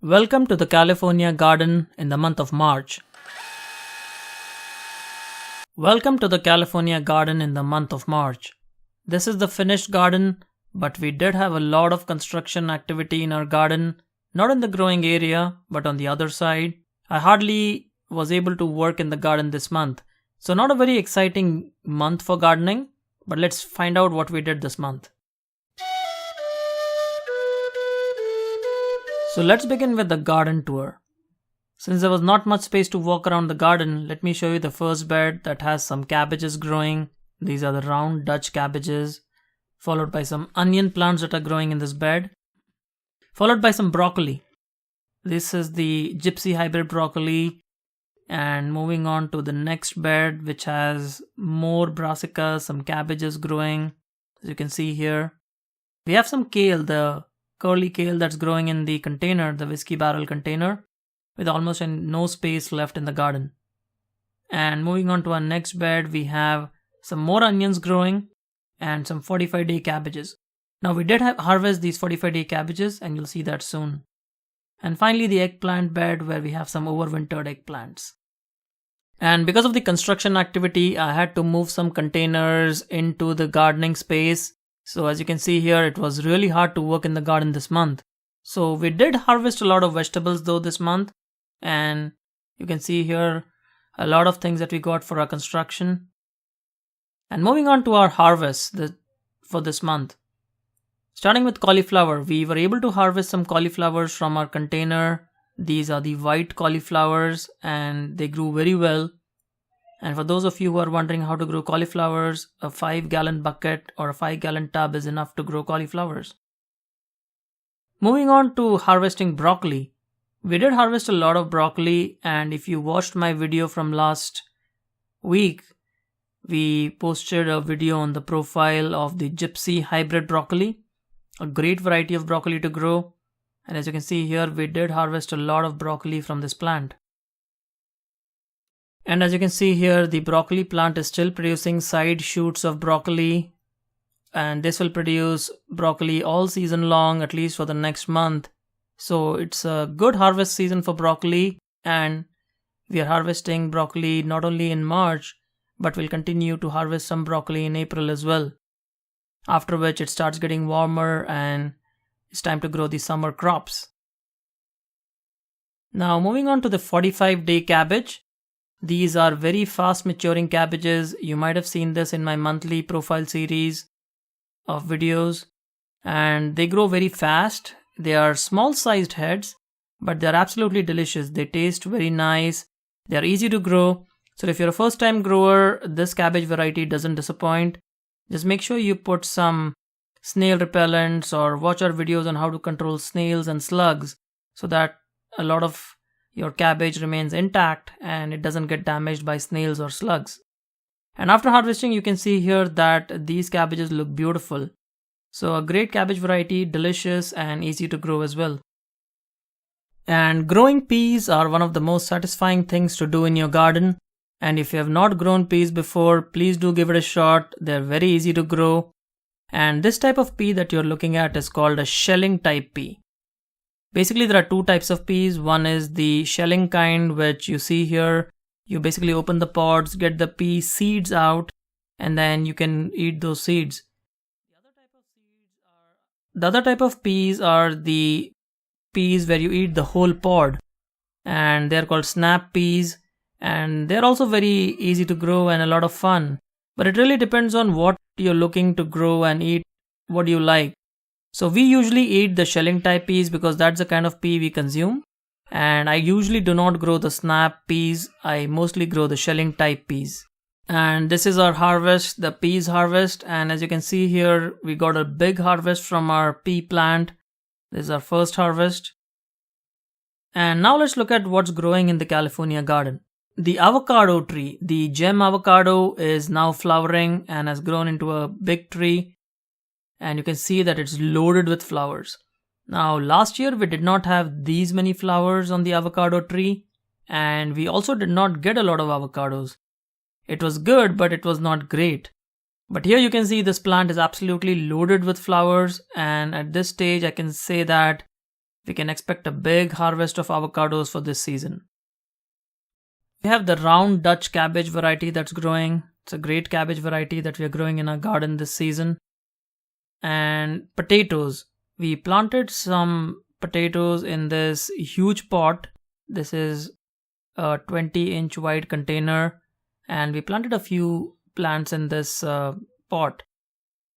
Welcome to the California garden in the month of March. Welcome to the California garden in the month of March. This is the finished garden, but we did have a lot of construction activity in our garden, not in the growing area, but on the other side. I hardly was able to work in the garden this month. So not a very exciting month for gardening, but let's find out what we did this month. So let's begin with the garden tour. Since there was not much space to walk around the garden, let me show you the first bed that has some cabbages growing. These are the round Dutch cabbages, followed by some onion plants that are growing in this bed, followed by some broccoli. This is the gypsy hybrid broccoli, and moving on to the next bed which has more brassicas, some cabbages growing, as you can see here. We have some kale, the curly kale that's growing in the container, the whiskey barrel container, with almost no space left in the garden. And moving on to our next bed, we have some more onions growing and some 45-day cabbages. Now we did harvest these 45-day cabbages, and you'll see that soon. And finally the eggplant bed where we have some overwintered eggplants. And because of the construction activity, I had to move some containers into the gardening space. So as you can see here, it was really hard to work in the garden this month. So we did harvest a lot of vegetables though this month, and you can see here a lot of things that we got for our construction. And moving on to our harvest for this month. Starting with cauliflower, we were able to harvest some cauliflowers from our container. These are the white cauliflowers and they grew very well. And for those of you who are wondering how to grow cauliflowers, a 5-gallon bucket or a 5-gallon tub is enough to grow cauliflowers. Moving on to harvesting broccoli. We did harvest a lot of broccoli, and if you watched my video from last week, we posted a video on the profile of the gypsy hybrid broccoli, a great variety of broccoli to grow. And as you can see here, we did harvest a lot of broccoli from this plant. And as you can see here, the broccoli plant is still producing side shoots of broccoli, and this will produce broccoli all season long, at least for the next month. So it's a good harvest season for broccoli, and we are harvesting broccoli not only in March, but we'll continue to harvest some broccoli in April as well. After which it starts getting warmer and it's time to grow the summer crops. Now moving on to the 45-day cabbage. These are very fast maturing cabbages. You might have seen this in my monthly profile series of videos, and they grow very fast. They are small sized heads, but they're absolutely delicious. They taste very nice. They're easy to grow. So if you're a first time grower, this cabbage variety doesn't disappoint. Just make sure you put some snail repellents or watch our videos on how to control snails and slugs so that a lot of your cabbage remains intact and it doesn't get damaged by snails or slugs. And after harvesting, you can see here that these cabbages look beautiful. So a great cabbage variety, delicious and easy to grow as well. And growing peas are one of the most satisfying things to do in your garden. And if you have not grown peas before, please do give it a shot. They're very easy to grow. And this type of pea that you're looking at is called a shelling type pea. Basically, there are two types of peas. One is the shelling kind, which you see here. You basically open the pods, get the pea seeds out, and then you can eat those seeds. The other type of peas are the peas where you eat the whole pod, and they're called snap peas, and they're also very easy to grow and a lot of fun. But it really depends on what you're looking to grow and eat, what you like. So we usually eat the shelling type peas because that's the kind of pea we consume. And I usually do not grow the snap peas. I mostly grow the shelling type peas. And this is our harvest, the peas harvest. And as you can see here, we got a big harvest from our pea plant. This is our first harvest. And now let's look at what's growing in the California garden. The avocado tree, the gem avocado, is now flowering and has grown into a big tree. And you can see that it's loaded with flowers. Now last year we did not have these many flowers on the avocado tree, and we also did not get a lot of avocados. It was good, but it was not great. But here you can see this plant is absolutely loaded with flowers, and at this stage I can say that we can expect a big harvest of avocados for this season. We have the round Dutch cabbage variety that's growing. It's a great cabbage variety that we are growing in our garden this season. And potatoes. We planted some potatoes in this huge pot. This is a 20-inch wide container, and we planted a few plants in this pot.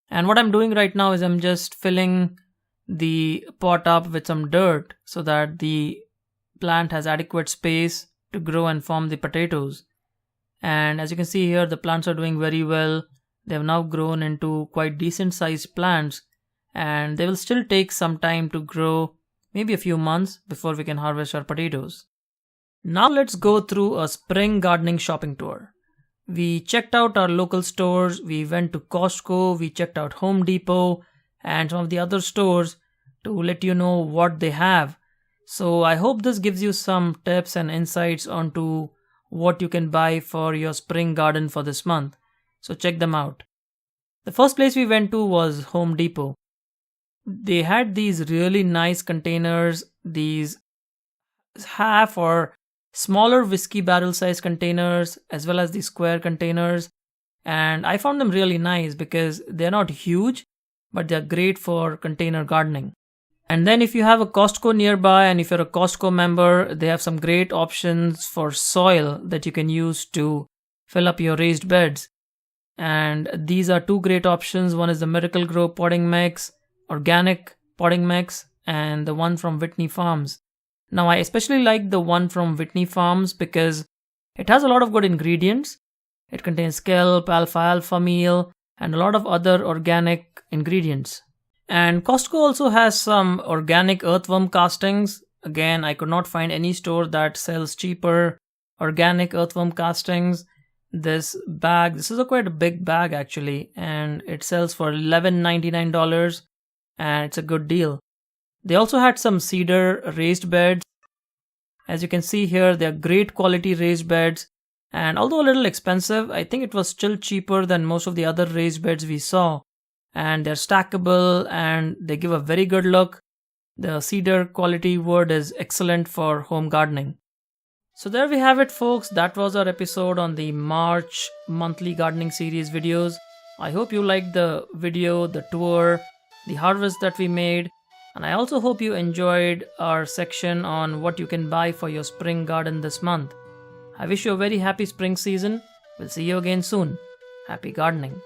And what I'm doing right now is I'm just filling the pot up with some dirt so that the plant has adequate space to grow and form the potatoes. And as you can see here, the plants are doing very well. They have now grown into quite decent sized plants, and they will still take some time to grow, maybe a few months before we can harvest our potatoes. Now let's go through a spring gardening shopping tour. We checked out our local stores, we went to Costco, we checked out Home Depot and some of the other stores to let you know what they have. So I hope this gives you some tips and insights onto what you can buy for your spring garden for this month. So check them out. The first place we went to was Home Depot. They had these really nice containers, these half or smaller whiskey barrel size containers as well as the square containers, and I found them really nice because they're not huge but they're great for container gardening. And then if you have a Costco nearby and if you're a Costco member, they have some great options for soil that you can use to fill up your raised beds. And these are two great options. One is the Miracle Grow potting mix, organic potting mix, and the one from Whitney Farms. Now, I especially like the one from Whitney Farms because it has a lot of good ingredients. It contains kelp, alfalfa meal, and a lot of other organic ingredients. And Costco also has some organic earthworm castings. Again, I could not find any store that sells cheaper organic earthworm castings. This is quite a big bag actually, and it sells for $11.99, and it's a good deal. They also had some cedar raised beds. As you can see here, they are great quality raised beds, and although a little expensive, I think it was still cheaper than most of the other raised beds we saw. And they're stackable and they give a very good look. The cedar quality wood is excellent for home gardening. So there we have it, folks. That was our episode on the March monthly gardening series videos. I hope you liked the video, the tour, the harvest that we made. And I also hope you enjoyed our section on what you can buy for your spring garden this month. I wish you a very happy spring season. We'll see you again soon. Happy gardening.